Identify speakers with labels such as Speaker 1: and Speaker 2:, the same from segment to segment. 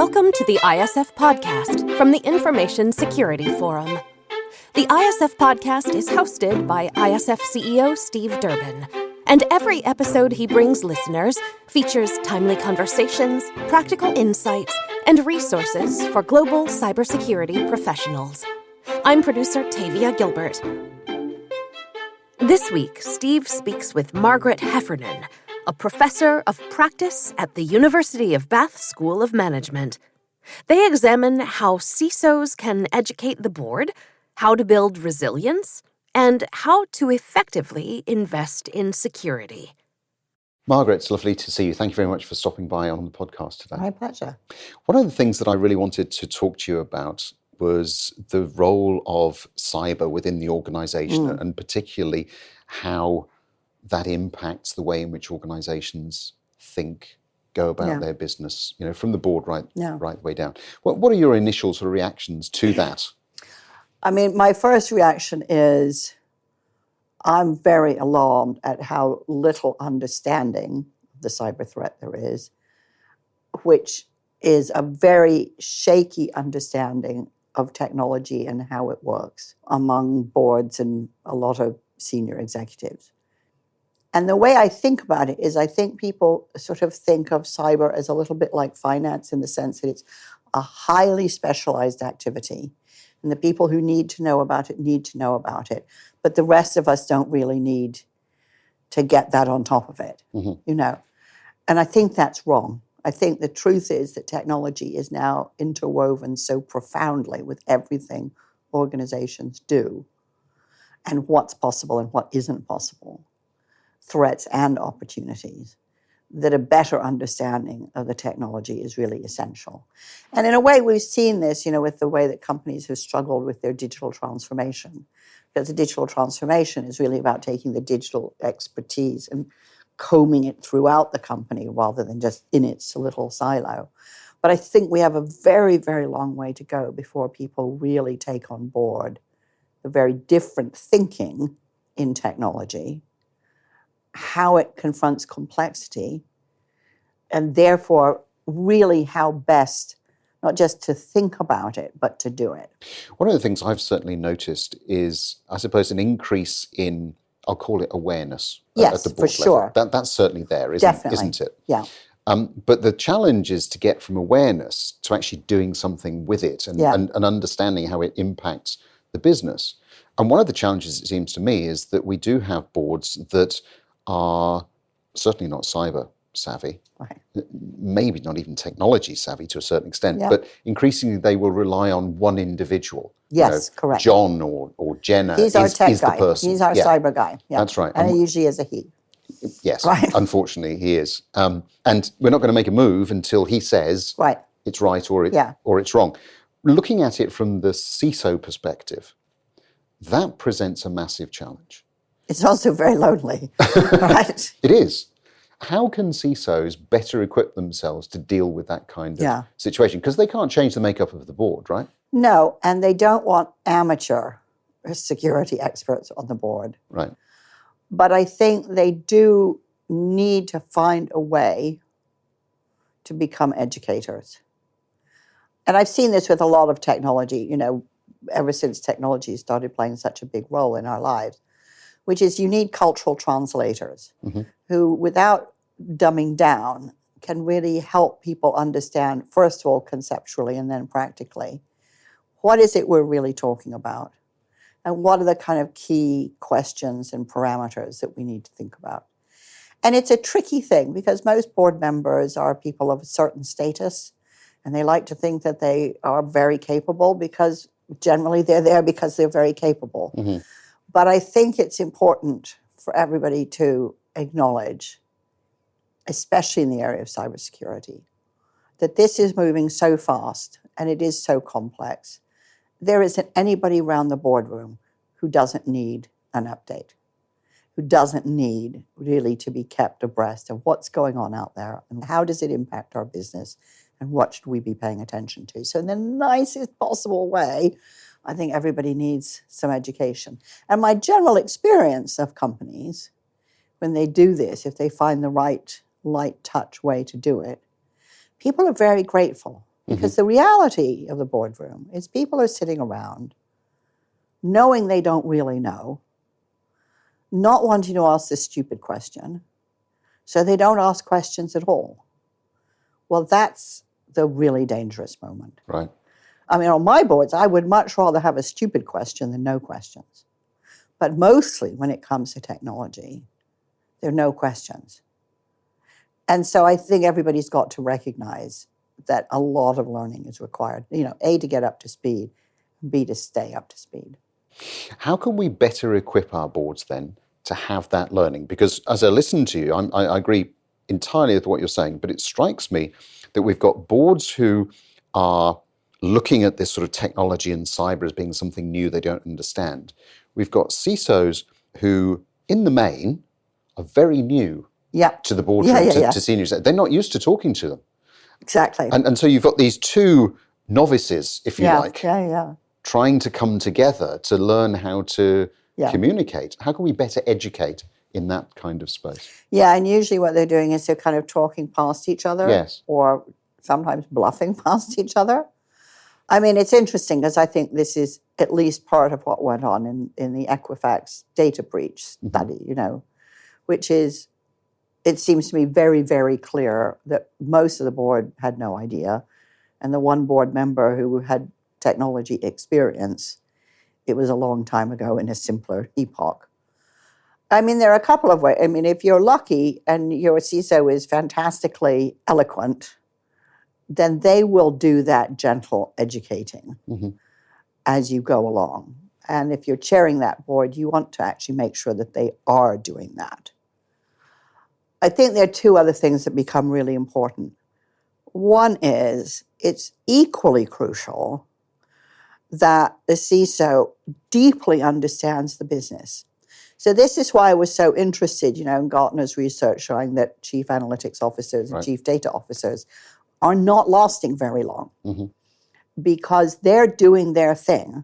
Speaker 1: Welcome to the ISF Podcast from the Information Security Forum. The ISF Podcast is hosted by ISF CEO Steve Durbin, and every episode he brings listeners features timely conversations, practical insights, and resources for global cybersecurity professionals. I'm producer Tavia Gilbert. This week, Steve speaks with Margaret Heffernan, a professor of practice at the University of Bath School of Management. They examine how CISOs can educate the board, how to build resilience, and how to effectively invest in security.
Speaker 2: Margaret, it's lovely to see you. Thank you very much for stopping by on the podcast today.
Speaker 3: My pleasure.
Speaker 2: One of the things that I really wanted to talk to you about was the role of cyber within the organization, and particularly how that impacts the way in which organizations think, go about their business, from the board right the way down. What are your initial sort of reactions to that?
Speaker 3: I mean, my first reaction is I'm very alarmed at how little understanding of the cyber threat there is, which is a very shaky understanding of technology and how it works among boards and a lot of senior executives. And the way I think about it is I think people sort of think of cyber as a little bit like finance in the sense that it's a highly specialized activity. And the people who need to know about it. But the rest of us don't really need to get that on top of it, And I think that's wrong. I think the truth is that technology is now interwoven so profoundly with everything organizations do and what's possible and what isn't possible, threats and opportunities, that a better understanding of the technology is really essential. And in a way, we've seen this, with the way that companies have struggled with their digital transformation. Because the digital transformation is really about taking the digital expertise and combing it throughout the company rather than just in its little silo. But I think we have a very, very long way to go before people really take on board the very different thinking in technology, how it confronts complexity, and therefore really how best not just to think about it, but to do it.
Speaker 2: One of the things I've certainly noticed is, I suppose, an increase in, I'll call it awareness at the board
Speaker 3: for sure.
Speaker 2: level. That's certainly there, isn't it?
Speaker 3: Yeah.
Speaker 2: But the challenge is to get from awareness to actually doing something with it and understanding how it impacts the business. And one of the challenges, it seems to me, is that we do have boards that are certainly not cyber savvy, maybe not even technology savvy to a certain extent, but increasingly they will rely on one individual.
Speaker 3: Yes, correct.
Speaker 2: John or Jenna
Speaker 3: He's our tech guy.
Speaker 2: the person.
Speaker 3: He's our cyber guy. Yeah.
Speaker 2: That's right.
Speaker 3: And he usually is a he.
Speaker 2: Yes, unfortunately he is. And we're not going to make a move until he says it's right or it's wrong. Looking at it from the CISO perspective, that presents a massive challenge.
Speaker 3: It's also very lonely, right?
Speaker 2: It is. How can CISOs better equip themselves to deal with that kind of situation? Because they can't change the makeup of the board, right?
Speaker 3: No, and they don't want amateur security experts on the board.
Speaker 2: Right.
Speaker 3: But I think they do need to find a way to become educators. And I've seen this with a lot of technology, ever since technology started playing such a big role in our lives, which is you need cultural translators who, without dumbing down, can really help people understand, first of all, conceptually and then practically, what is it we're really talking about? And what are the kind of key questions and parameters that we need to think about? And it's a tricky thing because most board members are people of a certain status and they like to think that they are very capable because generally they're there because they're very capable. But I think it's important for everybody to acknowledge, especially in the area of cybersecurity, that this is moving so fast and it is so complex. There isn't anybody around the boardroom who doesn't need an update, who doesn't need really to be kept abreast of what's going on out there and how does it impact our business and what should we be paying attention to. So in the nicest possible way, I think everybody needs some education. And my general experience of companies, when they do this, if they find the right light touch way to do it, people are very grateful Because the reality of the boardroom is people are sitting around knowing they don't really know, not wanting to ask this stupid question, so they don't ask questions at all. Well, that's the really dangerous moment.
Speaker 2: Right.
Speaker 3: I mean, on my boards, I would much rather have a stupid question than no questions. But mostly when it comes to technology, there are no questions. And so I think everybody's got to recognize that a lot of learning is required, A, to get up to speed, B, to stay up to speed.
Speaker 2: How can we better equip our boards then to have that learning? Because as I listen to you, I agree entirely with what you're saying, but it strikes me that we've got boards who are looking at this sort of technology and cyber as being something new they don't understand. We've got CISOs who, in the main, are very new to the boardroom, to seniors. They're not used to talking to them.
Speaker 3: Exactly.
Speaker 2: And so you've got these two novices, if you like, trying to come together to learn how to communicate. How can we better educate in that kind of space?
Speaker 3: Yeah, and usually what they're doing is they're kind of talking past each other or sometimes bluffing past each other. I mean, it's interesting because I think this is at least part of what went on in the Equifax data breach study, which is, it seems to me very, very clear that most of the board had no idea. And the one board member who had technology experience, it was a long time ago in a simpler epoch. I mean, there are a couple of ways. I mean, if you're lucky and your CISO is fantastically eloquent, then they will do that gentle educating as you go along. And if you're chairing that board, you want to actually make sure that they are doing that. I think there are two other things that become really important. One is it's equally crucial that the CISO deeply understands the business. So this is why I was so interested, in Gartner's research showing that chief analytics officers and chief data officers are not lasting very long because they're doing their thing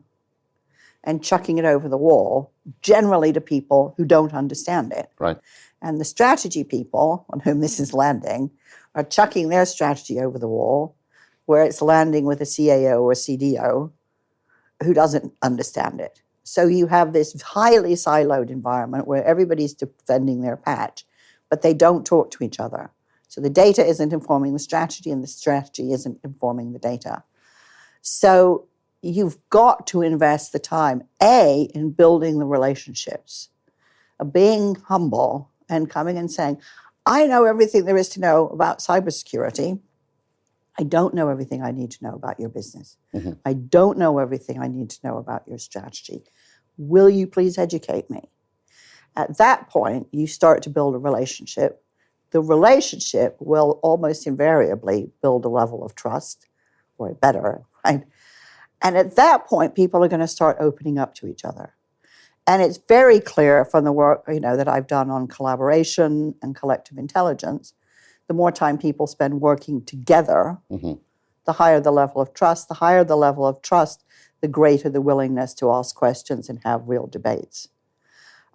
Speaker 3: and chucking it over the wall, generally to people who don't understand it.
Speaker 2: Right.
Speaker 3: And the strategy people, on whom this is landing, are chucking their strategy over the wall, where it's landing with a CAO or CDO who doesn't understand it. So you have this highly siloed environment where everybody's defending their patch, but they don't talk to each other. So the data isn't informing the strategy, and the strategy isn't informing the data. So you've got to invest the time, A, in building the relationships, of being humble and coming and saying, I know everything there is to know about cybersecurity. I don't know everything I need to know about your business. I don't know everything I need to know about your strategy. Will you please educate me? At that point, you start to build a relationship. The relationship will almost invariably build a level of trust, or better, right? And at that point, people are going to start opening up to each other. And it's very clear from the work, that I've done on collaboration and collective intelligence, the more time people spend working together, the higher the level of trust. The higher the level of trust, the greater the willingness to ask questions and have real debates.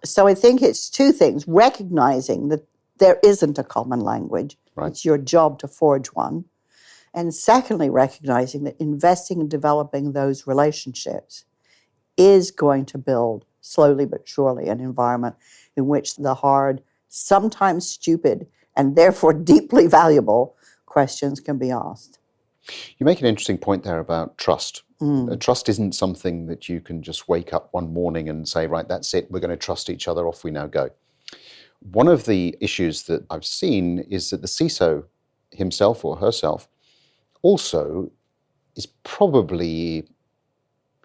Speaker 3: So I think it's two things: recognizing that there isn't a common language. Right. It's your job to forge one. And secondly, recognizing that investing in developing those relationships is going to build, slowly but surely, an environment in which the hard, sometimes stupid, and therefore deeply valuable questions can be asked.
Speaker 2: You make an interesting point there about trust. Trust isn't something that you can just wake up one morning and say, right, that's it, we're going to trust each other, off we now go. One of the issues that I've seen is that the CISO himself or herself also is probably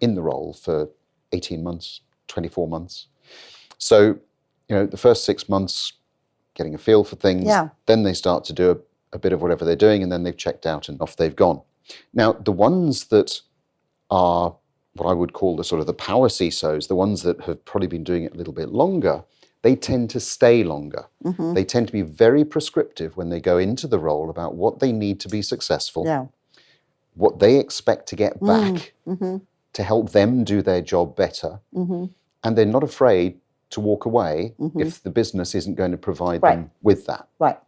Speaker 2: in the role for 18 months, 24 months. So, the first 6 months, getting a feel for things, then they start to do a bit of whatever they're doing, and then they've checked out and off they've gone. Now, the ones that are what I would call the sort of the power CISOs, the ones that have probably been doing it a little bit longer, they tend to stay longer. They tend to be very prescriptive when they go into the role about what they need to be successful, what they expect to get back to help them do their job better. And they're not afraid to walk away if the business isn't going to provide them with that.
Speaker 3: Right.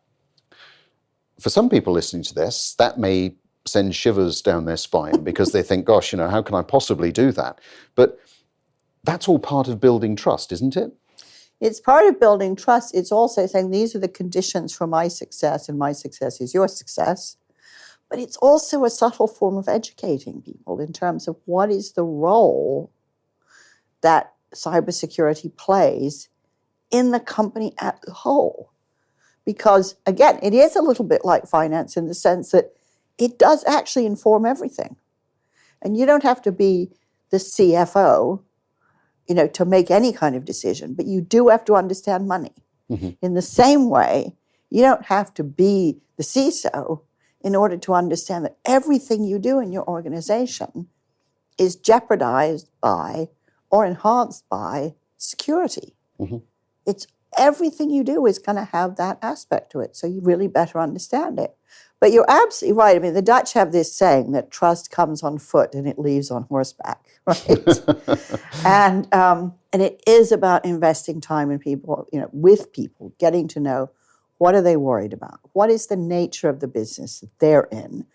Speaker 2: For some people listening to this, that may sends shivers down their spine because they think, gosh, how can I possibly do that? But that's all part of building trust, isn't it?
Speaker 3: It's part of building trust. It's also saying these are the conditions for my success, and my success is your success. But it's also a subtle form of educating people in terms of what is the role that cybersecurity plays in the company as a whole. Because, again, it is a little bit like finance in the sense that it does actually inform everything. And you don't have to be the CFO, to make any kind of decision, but you do have to understand money. Mm-hmm. In the same way, you don't have to be the CISO in order to understand that everything you do in your organization is jeopardized by or enhanced by security. Mm-hmm. It's everything you do is going to have that aspect to it, so you really better understand it. But you're absolutely right. I mean, the Dutch have this saying that trust comes on foot and it leaves on horseback, right? and it is about investing time in people, with people, getting to know what are they worried about, what is the nature of the business that they're in,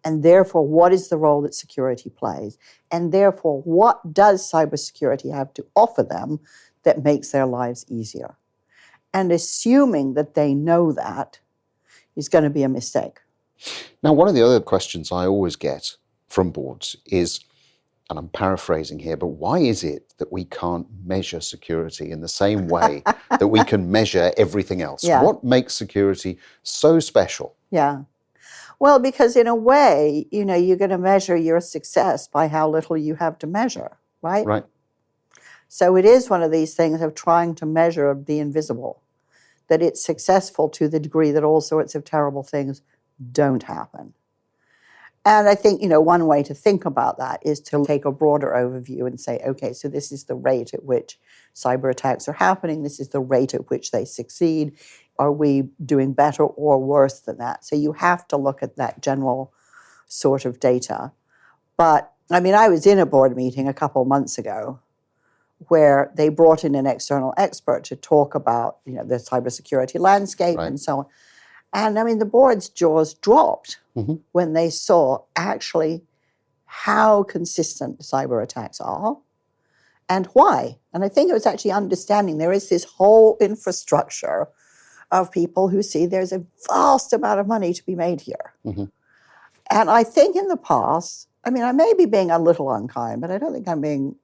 Speaker 3: and therefore what is the role that security plays, and therefore what does cybersecurity have to offer them that makes their lives easier. And assuming that they know that is going to be a mistake.
Speaker 2: Now, one of the other questions I always get from boards is, and I'm paraphrasing here, but why is it that we can't measure security in the same way that we can measure everything else? Yeah. What makes security so special?
Speaker 3: Yeah. Well, because in a way, you're going to measure your success by how little you have to measure, right?
Speaker 2: Right.
Speaker 3: So it is one of these things of trying to measure the invisible, that it's successful to the degree that all sorts of terrible things don't happen. And I think, one way to think about that is to take a broader overview and say, okay, so this is the rate at which cyber attacks are happening. This is the rate at which they succeed. Are we doing better or worse than that? So you have to look at that general sort of data. But, I was in a board meeting a couple months ago where they brought in an external expert to talk about, the cybersecurity landscape and so on. And the board's jaws dropped when they saw actually how consistent cyber attacks are and why. And I think it was actually understanding there is this whole infrastructure of people who see there's a vast amount of money to be made here. Mm-hmm. And I think in the past, I may be being a little unkind, but I don't think I'm being,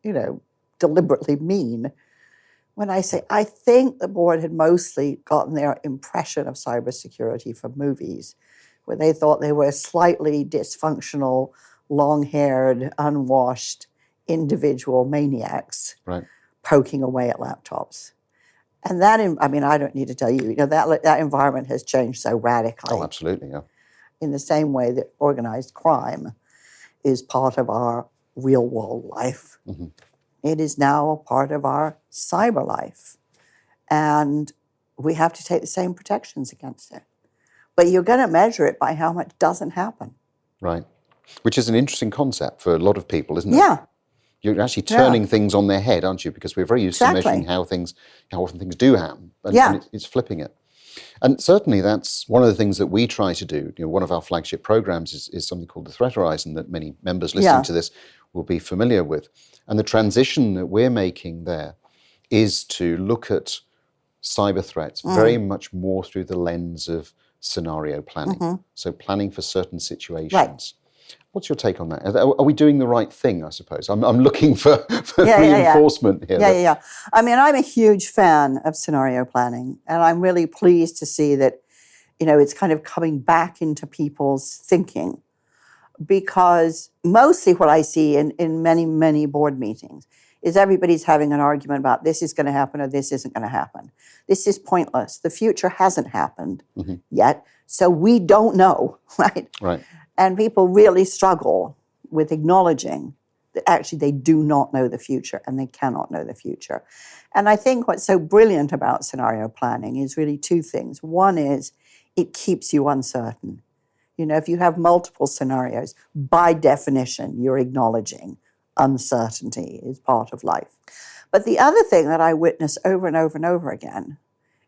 Speaker 3: deliberately mean when I say I think the board had mostly gotten their impression of cybersecurity from movies, where they thought they were slightly dysfunctional, long-haired, unwashed individual maniacs poking away at laptops. And that, I don't need to tell you, that environment has changed so radically.
Speaker 2: Oh, absolutely, yeah.
Speaker 3: In the same way that organized crime is part of our real-world life. Mm-hmm. It is now a part of our cyber life. And we have to take the same protections against it. But you're going to measure it by how much doesn't happen.
Speaker 2: Right. Which is an interesting concept for a lot of people, isn't it?
Speaker 3: Yeah.
Speaker 2: You're actually turning things on their head, aren't you? Because we're very used to measuring how often things do happen. And it's flipping it. And certainly that's one of the things that we try to do. One of our flagship programs is something called the Threat Horizon that many members listening to this will be familiar with. And the transition that we're making there is to look at cyber threats very much more through the lens of scenario planning. Mm-hmm. So planning for certain situations. Right. What's your take on that? Are we doing the right thing, I suppose? I'm looking for reinforcement here.
Speaker 3: Yeah. I'm a huge fan of scenario planning, and I'm really pleased to see that, it's kind of coming back into people's thinking. Because mostly what I see in many, many board meetings is everybody's having an argument about this is going to happen or this isn't going to happen. This is pointless. The future hasn't happened yet, so we don't know, right?
Speaker 2: Right.
Speaker 3: And people really struggle with acknowledging that actually they do not know the future and they cannot know the future. And I think what's so brilliant about scenario planning is really two things. One is it keeps you uncertain. If you have multiple scenarios, by definition, you're acknowledging uncertainty is part of life. But the other thing that I witness over and over and over again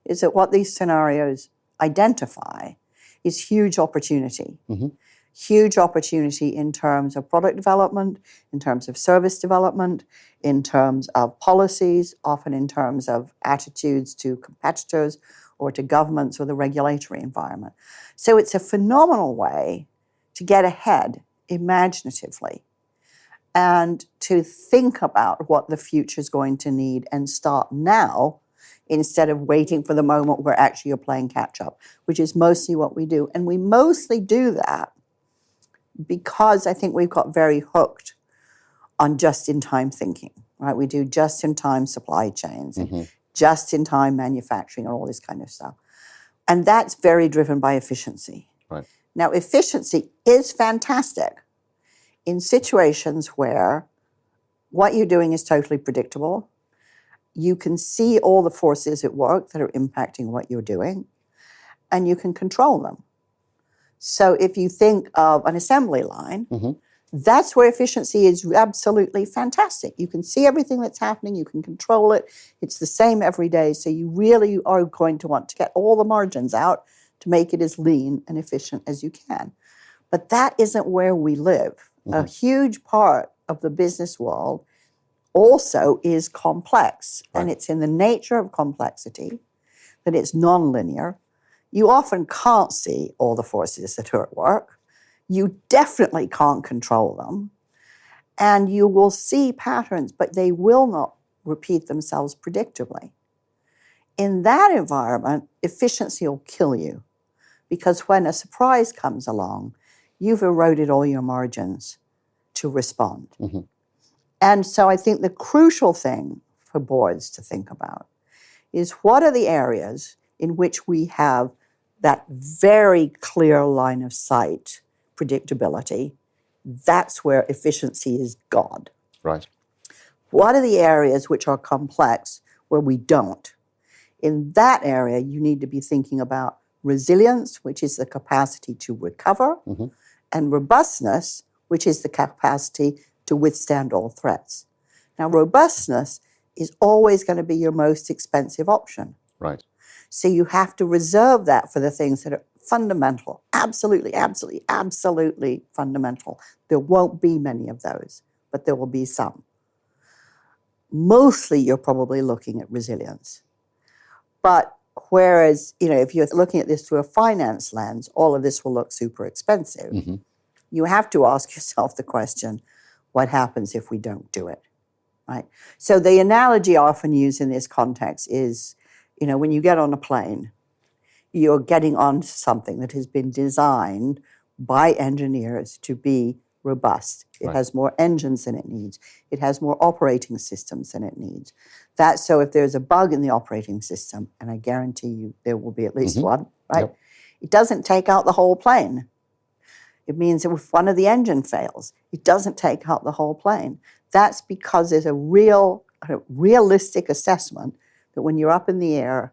Speaker 3: is that what these scenarios identify is huge opportunity. Mm-hmm. Huge opportunity in terms of product development, in terms of service development, in terms of policies, often in terms of attitudes to competitors or to governments or the regulatory environment. So it's a phenomenal way to get ahead imaginatively and to think about what the future is going to need and start now instead of waiting for the moment where actually you're playing catch up, which is mostly what we do. And we mostly do that because I think we've got very hooked on just-in-time thinking, right? We do just-in-time supply chains and just-in-time manufacturing and all this kind of stuff. And that's very driven by efficiency.
Speaker 2: Right.
Speaker 3: Now, efficiency is fantastic in situations where what you're doing is totally predictable. You can see all the forces at work that are impacting what you're doing, and you can control them. So if you think of an assembly line, that's where efficiency is absolutely fantastic. You can see everything that's happening. You can control it. It's the same every day. So you really are going to want to get all the margins out to make it as lean and efficient as you can. But that isn't where we live. A huge part of the business world also is complex. Right. And it's in the nature of complexity that it's nonlinear. You often can't see all the forces that are at work. You definitely can't control them. And you will see patterns, but they will not repeat themselves predictably. In that environment, efficiency will kill you because when a surprise comes along, you've eroded all your margins to respond. And so I think the crucial thing for boards to think about is what are the areas in which we have that very clear line of sight predictability. That's where efficiency is God.
Speaker 2: Right.
Speaker 3: What are the areas which are complex where we don't? In that area, you need to be thinking about resilience, which is the capacity to recover, and robustness, which is the capacity to withstand all threats. Now, robustness is always going to be your most expensive option.
Speaker 2: Right.
Speaker 3: So you have to reserve that for the things that are fundamental, absolutely, absolutely, absolutely fundamental. There won't be many of those, but there will be some. Mostly, you're probably looking at resilience. But whereas, if you're looking at this through a finance lens, all of this will look super expensive. You have to ask yourself the question, what happens if we don't do it, right? So the analogy I often used in this context is, when you get on a plane, you're getting onto something that has been designed by engineers to be robust. It has more engines than it needs. It has more operating systems than it needs. That's so if there's a bug in the operating system, and I guarantee you there will be at least one, right? Yep. It doesn't take out the whole plane. It means that if one of the engine fails, it doesn't take out the whole plane. That's because there's a realistic assessment that when you're up in the air,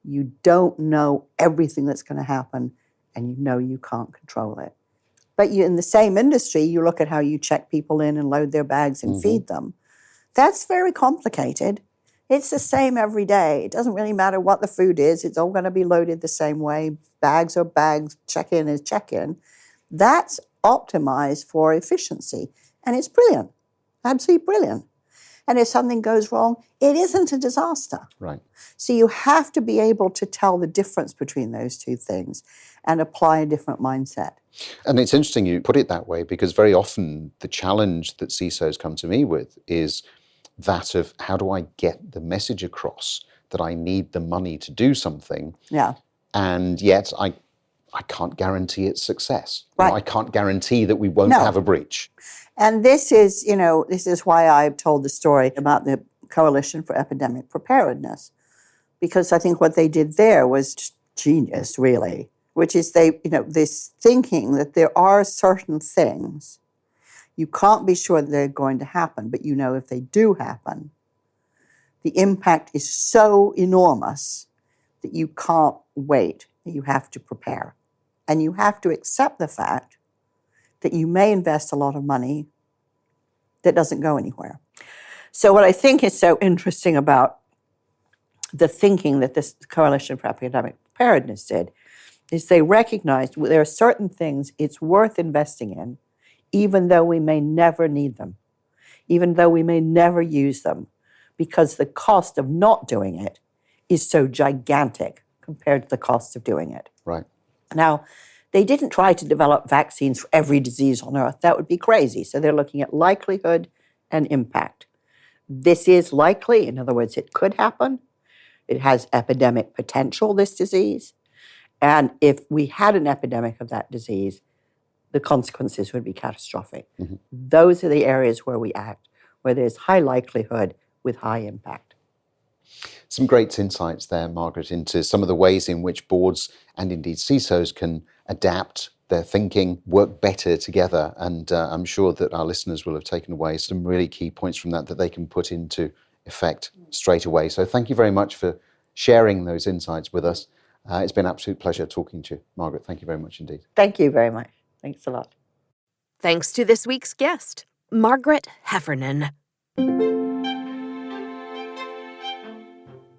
Speaker 3: you don't know everything that's going to happen, and you can't control it. But in the same industry, you look at how you check people in and load their bags and feed them. That's very complicated. It's the same every day. It doesn't really matter what the food is. It's all going to be loaded the same way. Bags are bags. Check-in is check-in. That's optimized for efficiency. And it's brilliant. Absolutely brilliant. And if something goes wrong, it isn't a disaster.
Speaker 2: Right.
Speaker 3: So you have to be able to tell the difference between those two things and apply a different mindset.
Speaker 2: And it's interesting you put it that way, because very often the challenge that CISOs come to me with is that of how do I get the message across that I need the money to do something, and yet I can't guarantee its success.
Speaker 3: Right.
Speaker 2: I can't guarantee that we won't have a breach.
Speaker 3: And this is why I've told the story about the Coalition for Epidemic Preparedness, because I think what they did there was just genius, really, which is this thinking that there are certain things you can't be sure that they're going to happen, but if they do happen, the impact is so enormous that you can't wait, that you have to prepare. And you have to accept the fact that you may invest a lot of money that doesn't go anywhere. So what I think is so interesting about the thinking that this Coalition for Epidemic Preparedness did is they recognize there are certain things it's worth investing in, even though we may never need them, even though we may never use them, because the cost of not doing it is so gigantic compared to the cost of doing it.
Speaker 2: Right.
Speaker 3: Now, they didn't try to develop vaccines for every disease on Earth. That would be crazy. So they're looking at likelihood and impact. This is likely. In other words, it could happen. It has epidemic potential, this disease. And if we had an epidemic of that disease, the consequences would be catastrophic. Mm-hmm. Those are the areas where we act, where there's high likelihood with high impact.
Speaker 2: Some great insights there, Margaret, into some of the ways in which boards and indeed CISOs can adapt their thinking, work better together. And I'm sure that our listeners will have taken away some really key points from that they can put into effect straight away. So thank you very much for sharing those insights with us. It's been an absolute pleasure talking to you, Margaret. Thank you very much indeed.
Speaker 3: Thank you very much. Thanks a lot.
Speaker 1: Thanks to this week's guest, Margaret Heffernan.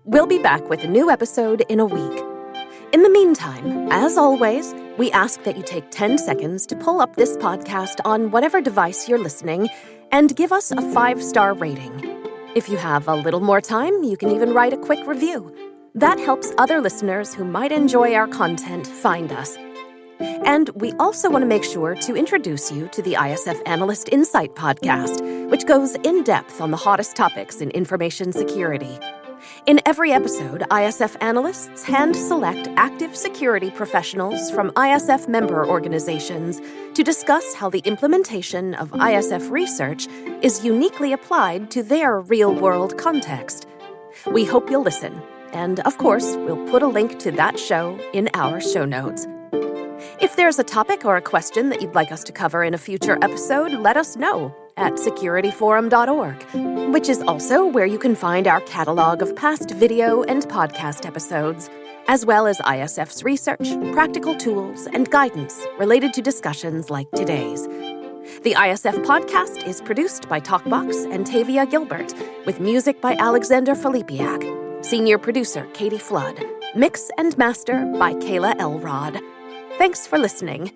Speaker 1: We'll be back with a new episode in a week. In the meantime, as always, we ask that you take 10 seconds to pull up this podcast on whatever device you're listening and give us a 5-star rating. If you have a little more time, you can even write a quick review. That helps other listeners who might enjoy our content find us. And we also want to make sure to introduce you to the ISF Analyst Insight podcast, which goes in depth on the hottest topics in information security. In every episode, ISF analysts hand-select active security professionals from ISF member organizations to discuss how the implementation of ISF research is uniquely applied to their real-world context. We hope you'll listen, and of course, we'll put a link to that show in our show notes. If there's a topic or a question that you'd like us to cover in a future episode, let us know at securityforum.org, which is also where you can find our catalog of past video and podcast episodes, as well as ISF's research, practical tools, and guidance related to discussions like today's. The ISF podcast is produced by Talkbox and Tavia Gilbert, with music by Alexander Filipiak, senior producer Katie Flood, mix and master by Kayla Elrod. Thanks for listening.